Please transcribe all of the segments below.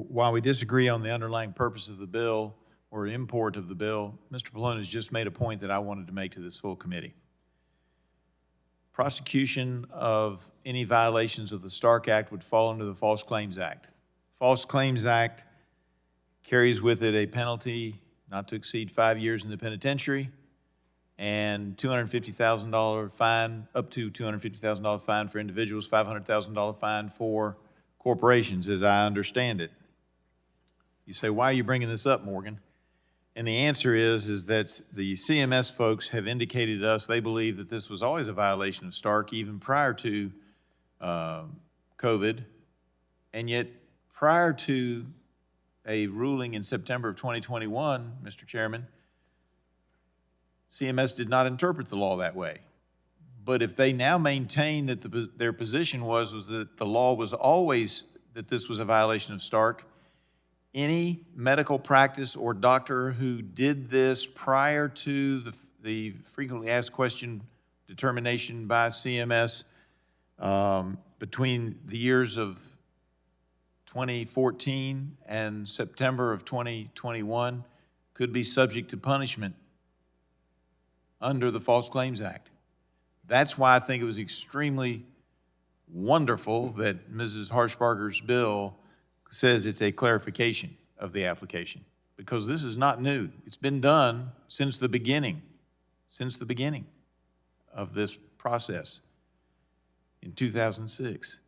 while we disagree on the underlying purpose of the bill or import of the bill, Mr. Pallone has just made a point that I wanted to make to this full committee. Prosecution of any violations of the Stark Act would fall under the False Claims Act. False Claims Act carries with it a penalty not to exceed 5 years in the penitentiary and $250,000 fine, up to $250,000 fine for individuals, $500,000 fine for corporations, as I understand it. You say, why are you bringing this up, Morgan? And the answer is that the CMS folks have indicated to us they believe that this was always a violation of Stark, even prior to COVID, and yet prior to a ruling in September of 2021, Mr. Chairman, CMS did not interpret the law that way. But if they now maintain that their position was that the law was always that this was a violation of Stark, any medical practice or doctor who did this prior to the frequently asked question determination by CMS between the years of 2014 and September of 2021 could be subject to punishment under the False Claims Act. That's why I think it was extremely wonderful that Mrs. Harshbarger's bill says it's a clarification of the application, because this is not new. It's been done since the beginning of this process in 2006.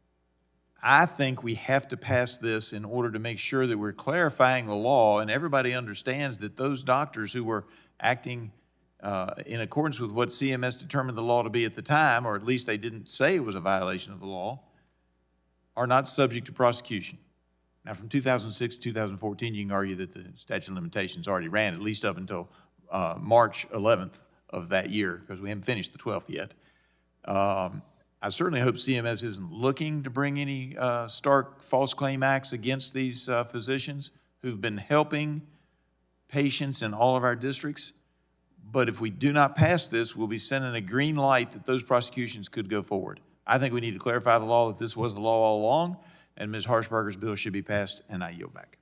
I think we have to pass this in order to make sure that we're clarifying the law and everybody understands that those doctors who were acting in accordance with what CMS determined the law to be at the time, or at least they didn't say it was a violation of the law, are not subject to prosecution. Now, from 2006 to 2014, you can argue that the statute of limitations already ran, at least up until March 11th of that year, because we haven't finished the 12th yet. I certainly hope CMS isn't looking to bring any Stark false claim acts against these physicians who've been helping patients in all of our districts. But if we do not pass this, we'll be sending a green light that those prosecutions could go forward. I think we need to clarify the law that this was the law all along, and Ms. Harshbarger's bill should be passed, and I yield back.